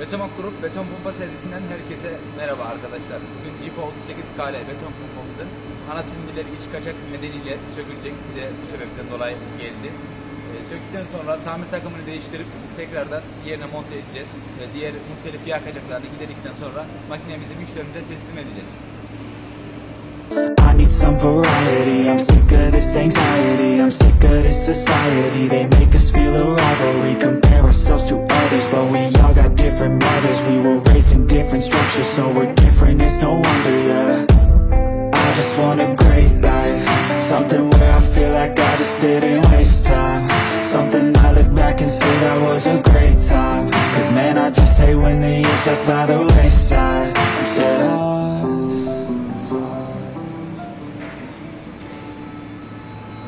BETOMAK Grup Beton Pompa servisinden herkese merhaba arkadaşlar. Bugün Cifa Kl38 beton pompamızın ana silindirleri iç kaçak nedeniyle sökülecek. Bize bu sebepten dolayı geldi. Söktükten sonra tamir takımını değiştirip tekrardan yerine monte edeceğiz. Ve diğer muhtelif yağ kaçaklarını gideridikten sonra makinemizi müşterimize teslim edeceğiz. I need some variety, I'm sick of this anxiety, I'm sick of this society. They make us feel a rivalry, compare ourselves to others, but we all got different mothers. We were raised in different structures, so we're different, it's no wonder, yeah. I just want a great life, something where I feel like I just didn't waste time, something I look back and say that was a great time. Cause man, I just hate when the years pass by the wayside. I'm set up.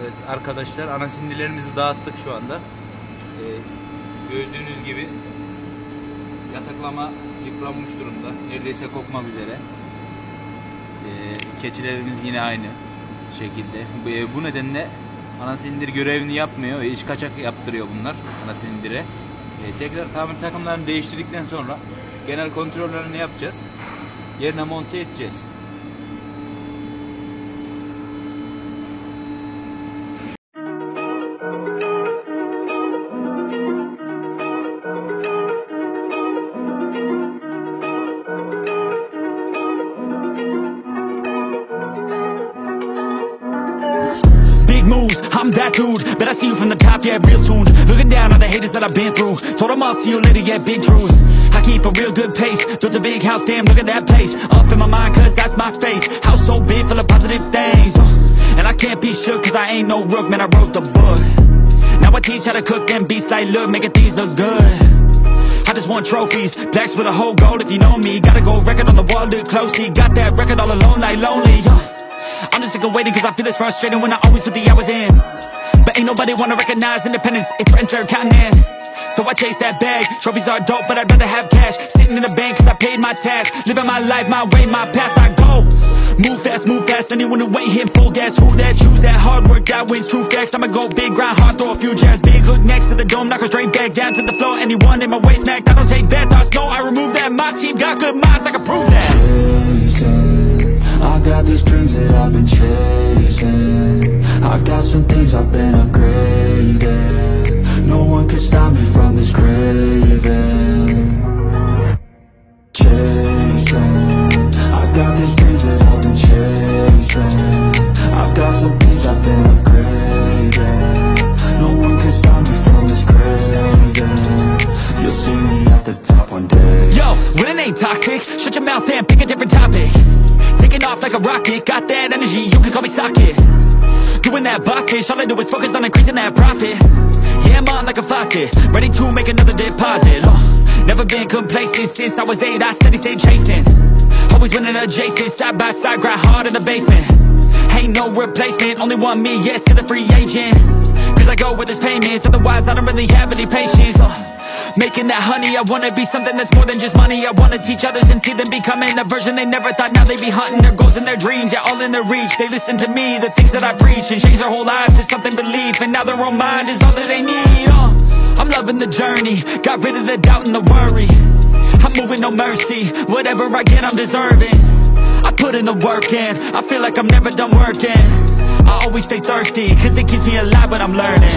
Evet arkadaşlar, ana silindirlerimizi dağıttık şu anda. Gördüğünüz gibi yataklama yıpranmış durumda. Neredeyse kopmak üzere. Keçilerimiz yine aynı şekilde. Bu nedenle ana silindir görevini yapmıyor ve iç kaçak yaptırıyor bunlar ana silindire. Tekrar tamir takımlarını değiştirdikten sonra genel kontrollerini yapacağız. Yerine monte edeceğiz. I'm that dude, bet I see you from the top, yeah, real soon. Looking down on the haters that I've been through. Told them I'll see you later, yeah, big truth. I keep a real good pace, built a big house, damn, look at that place. Up in my mind, cause that's my space. House so big, full of positive things. And I can't be shook, cause I ain't no rook, man, I wrote the book. Now I teach how to cook them beats like, look, making these look good. I just want trophies, plaques with a whole goal if you know me. Gotta go record on the wall, look closely. Got that record all alone like lonely. I'm just sick of waiting cause I feel it's frustrating when I always put the hours in. But ain't nobody wanna recognize independence, it's friends third continent. So I chase that bag, trophies are dope but I'd rather have cash. Sitting in the bank cause I paid my tax. Living my life, my way, my path, I go. Move fast, anyone who ain't hitting full gas. Who that, choose that, hard work, that wins, true facts. I'ma go big, grind hard, throw a few jabs. Big hook next to the dome, knock her straight back down to the floor. Anyone in my way smacked, I don't take bad thoughts, no, I remove that. My team got good minds, I can prove that. I got these dreams that I've been chasing. I got some things I've been upgrading. No one can stop me from this craving. Chasing, I've got these dreams that I've been chasing. I've got some things I've been upgrading. No one can stop me from this craving. You'll see me at the top one day. Yo, when it ain't toxic, shut your mouth and pick a different topic. Taking off like a rocket, got that energy, you can call me socket. Doing that boss ish, all I do is focus on increasing that profit. Yeah, I'm on like a faucet, ready to make another deposit. Never been complacent since I was 8, I steady stay chasing. Always winning adjacent, side by side, grind hard in the basement. Ain't no replacement, only one me, yes, to the free agent. Cause I go with this payments, otherwise I don't really have any patience. Making that honey, I wanna be something that's more than just money. I wanna teach others and see them becoming a version they never thought. Now they be hunting their goals and their dreams, yeah, all in their reach. They listen to me, the things that I preach, and change their whole lives to something belief. And now their own mind is all that they need. I'm loving the journey, got rid of the doubt and the worry. I'm moving no mercy, whatever I get I'm deserving. I put in the work in, I feel like I'm never done working. I always stay thirsty, cause it keeps me alive when I'm learning.